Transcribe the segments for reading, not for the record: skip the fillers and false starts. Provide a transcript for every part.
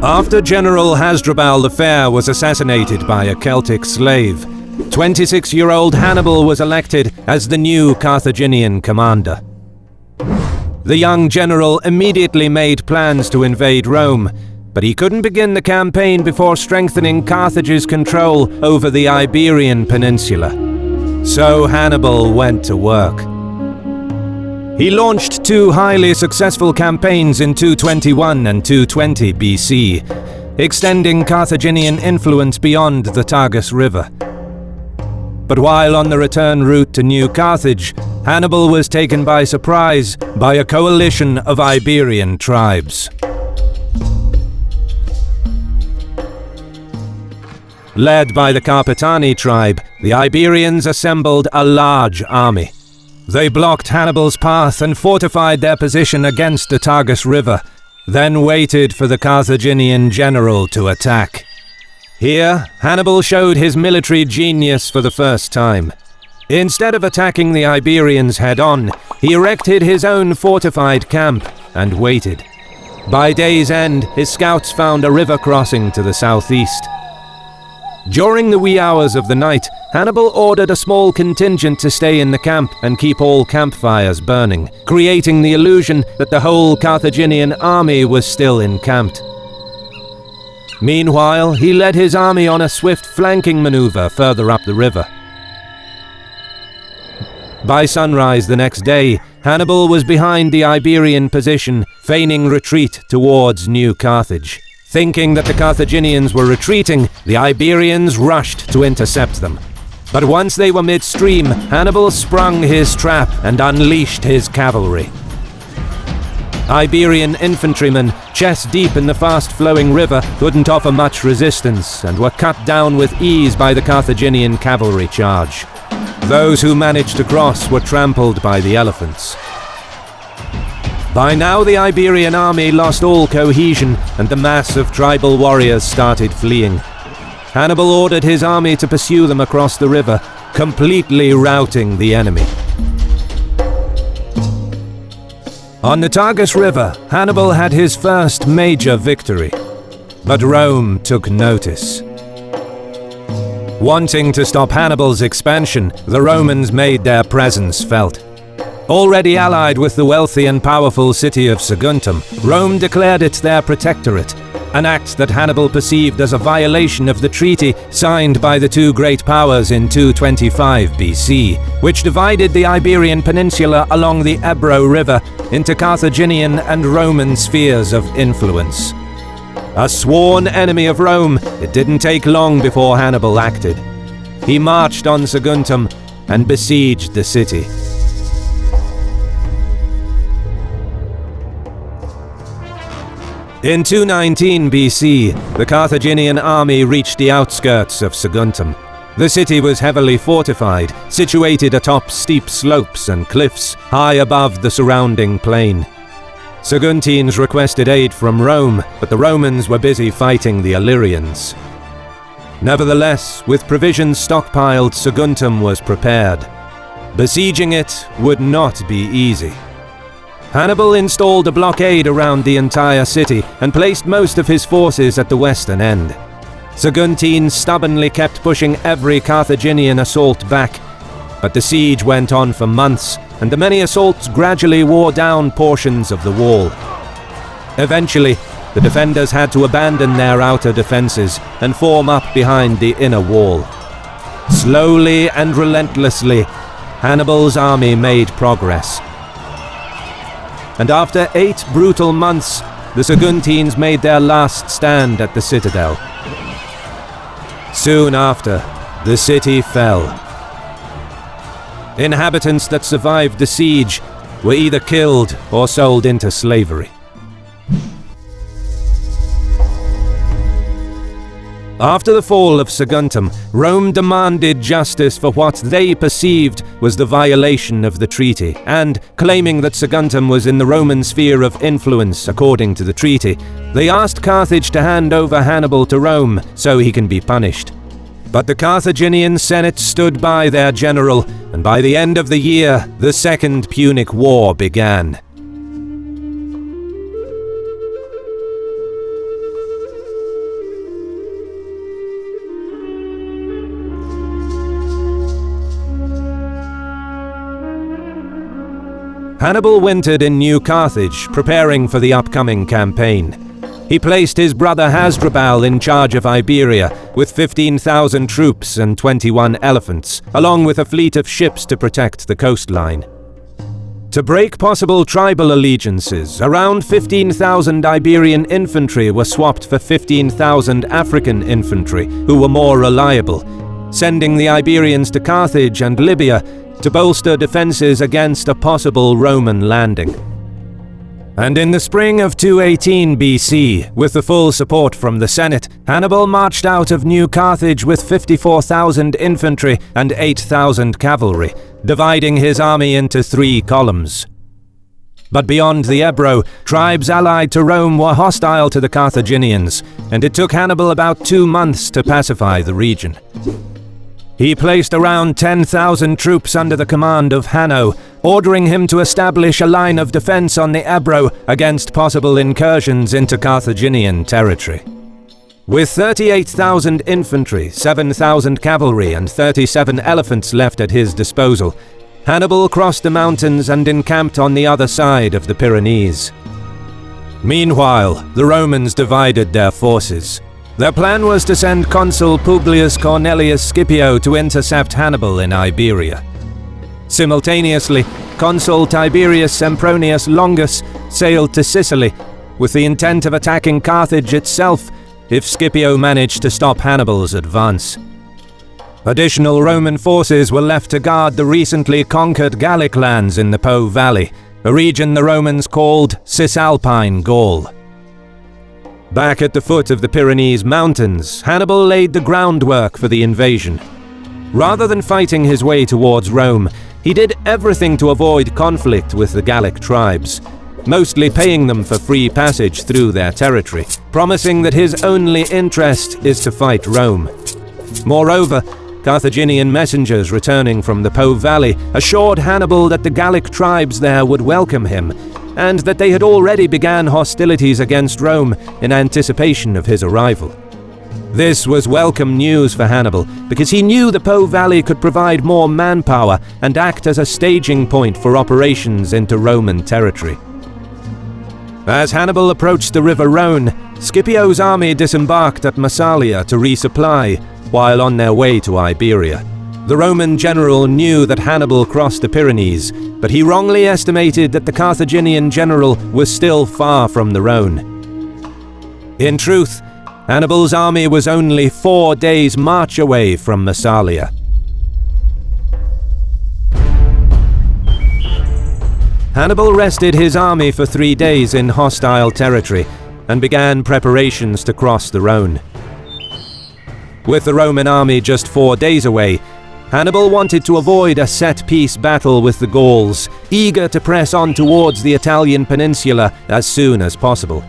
After General Hasdrubal the Fair was assassinated by a Celtic slave, 26-year-old Hannibal was elected as the new Carthaginian commander. The young general immediately made plans to invade Rome, but he couldn't begin the campaign before strengthening Carthage's control over the Iberian Peninsula. So Hannibal went to work. He launched 2 highly successful campaigns in 221 and 220 BC, extending Carthaginian influence beyond the Tagus River. But while on the return route to New Carthage, Hannibal was taken by surprise by a coalition of Iberian tribes. Led by the Carpetani tribe, the Iberians assembled a large army. They blocked Hannibal's path and fortified their position against the Tagus River, then waited for the Carthaginian general to attack. Here, Hannibal showed his military genius for the first time. Instead of attacking the Iberians head-on, he erected his own fortified camp and waited. By day's end, his scouts found a river crossing to the southeast. During the wee hours of the night, Hannibal ordered a small contingent to stay in the camp and keep all campfires burning, creating the illusion that the whole Carthaginian army was still encamped. Meanwhile, he led his army on a swift flanking maneuver further up the river. By sunrise the next day, Hannibal was behind the Iberian position, feigning retreat towards New Carthage. Thinking that the Carthaginians were retreating, the Iberians rushed to intercept them. But once they were midstream, Hannibal sprung his trap and unleashed his cavalry. Iberian infantrymen, chest deep in the fast-flowing river, couldn't offer much resistance and were cut down with ease by the Carthaginian cavalry charge. Those who managed to cross were trampled by the elephants. By now the Iberian army lost all cohesion and the mass of tribal warriors started fleeing. Hannibal ordered his army to pursue them across the river, completely routing the enemy. On the Tagus River, Hannibal had his first major victory, but Rome took notice. Wanting to stop Hannibal's expansion, the Romans made their presence felt. Already allied with the wealthy and powerful city of Saguntum, Rome declared it their protectorate, an act that Hannibal perceived as a violation of the treaty signed by the 2 great powers in 225 BC, which divided the Iberian Peninsula along the Ebro River into Carthaginian and Roman spheres of influence. A sworn enemy of Rome, it didn't take long before Hannibal acted. He marched on Saguntum and besieged the city. In 219 BC, the Carthaginian army reached the outskirts of Saguntum. The city was heavily fortified, situated atop steep slopes and cliffs, high above the surrounding plain. Saguntines requested aid from Rome, but the Romans were busy fighting the Illyrians. Nevertheless, with provisions stockpiled, Saguntum was prepared. Besieging it would not be easy. Hannibal installed a blockade around the entire city and placed most of his forces at the western end. Saguntines stubbornly kept pushing every Carthaginian assault back, but the siege went on for months, and the many assaults gradually wore down portions of the wall. Eventually, the defenders had to abandon their outer defenses and form up behind the inner wall. Slowly and relentlessly, Hannibal's army made progress. And after 8 brutal months, the Saguntines made their last stand at the citadel. Soon after, the city fell. Inhabitants that survived the siege were either killed or sold into slavery. After the fall of Saguntum, Rome demanded justice for what they perceived was the violation of the treaty, and, claiming that Saguntum was in the Roman sphere of influence according to the treaty, they asked Carthage to hand over Hannibal to Rome so he can be punished. But the Carthaginian Senate stood by their general, and by the end of the year, the Second Punic War began. Hannibal wintered in New Carthage, preparing for the upcoming campaign. He placed his brother Hasdrubal in charge of Iberia, with 15,000 troops and 21 elephants, along with a fleet of ships to protect the coastline. To break possible tribal allegiances, around 15,000 Iberian infantry were swapped for 15,000 African infantry, who were more reliable, sending the Iberians to Carthage and Libya to bolster defenses against a possible Roman landing. And in the spring of 218 BC, with the full support from the Senate, Hannibal marched out of New Carthage with 54,000 infantry and 8,000 cavalry, dividing his army into 3 columns. But beyond the Ebro, tribes allied to Rome were hostile to the Carthaginians, and it took Hannibal about 2 months to pacify the region. He placed around 10,000 troops under the command of Hanno, ordering him to establish a line of defense on the Ebro against possible incursions into Carthaginian territory. With 38,000 infantry, 7,000 cavalry, and 37 elephants left at his disposal, Hannibal crossed the mountains and encamped on the other side of the Pyrenees. Meanwhile, the Romans divided their forces. Their plan was to send Consul Publius Cornelius Scipio to intercept Hannibal in Iberia. Simultaneously, Consul Tiberius Sempronius Longus sailed to Sicily, with the intent of attacking Carthage itself if Scipio managed to stop Hannibal's advance. Additional Roman forces were left to guard the recently conquered Gallic lands in the Po Valley, a region the Romans called Cisalpine Gaul. Back at the foot of the Pyrenees Mountains, Hannibal laid the groundwork for the invasion. Rather than fighting his way towards Rome, he did everything to avoid conflict with the Gallic tribes, mostly paying them for free passage through their territory, promising that his only interest is to fight Rome. Moreover, Carthaginian messengers returning from the Po Valley assured Hannibal that the Gallic tribes there would welcome him, and that they had already begun hostilities against Rome in anticipation of his arrival. This was welcome news for Hannibal, because he knew the Po Valley could provide more manpower and act as a staging point for operations into Roman territory. As Hannibal approached the River Rhone, Scipio's army disembarked at Massalia to resupply, while on their way to Iberia. The Roman general knew that Hannibal crossed the Pyrenees, but he wrongly estimated that the Carthaginian general was still far from the Rhone. In truth, Hannibal's army was only 4 days' march away from Massalia. Hannibal rested his army for 3 days in hostile territory and began preparations to cross the Rhone. With the Roman army just 4 days away, Hannibal wanted to avoid a set-piece battle with the Gauls, eager to press on towards the Italian peninsula as soon as possible.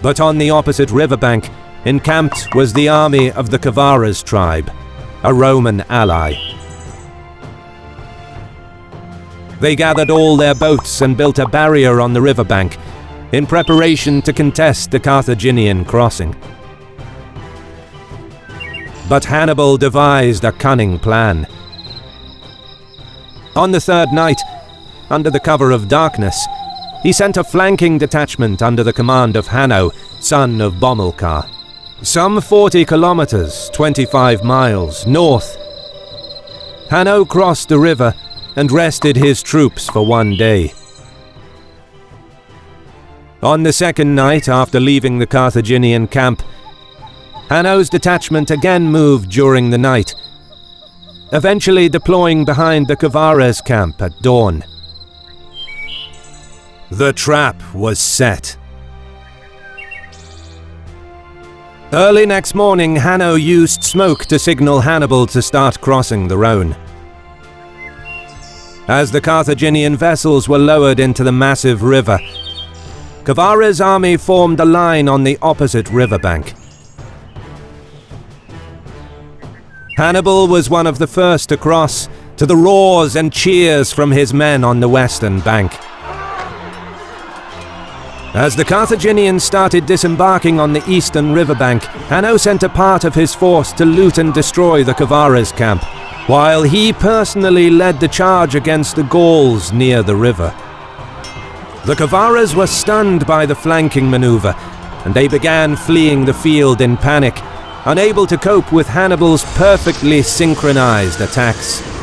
But on the opposite riverbank, encamped was the army of the Cavaras tribe, a Roman ally. They gathered all their boats and built a barrier on the riverbank, in preparation to contest the Carthaginian crossing. But Hannibal devised a cunning plan. On the 3rd night, under the cover of darkness, he sent a flanking detachment under the command of Hanno, son of Bomilcar, some 40 kilometers, 25 miles, north. Hanno crossed the river and rested his troops for 1 day. On the 2nd night after leaving the Carthaginian camp, Hanno's detachment again moved during the night, eventually deploying behind the Cavaras camp at dawn. The trap was set. Early next morning, Hanno used smoke to signal Hannibal to start crossing the Rhone. As the Carthaginian vessels were lowered into the massive river, Cavaras' army formed a line on the opposite riverbank. Hannibal was one of the first to cross, to the roars and cheers from his men on the western bank. As the Carthaginians started disembarking on the eastern riverbank, Hanno sent a part of his force to loot and destroy the Cavaras' camp, while he personally led the charge against the Gauls near the river. The Kavaras were stunned by the flanking maneuver, and they began fleeing the field in panic, unable to cope with Hannibal's perfectly synchronized attacks.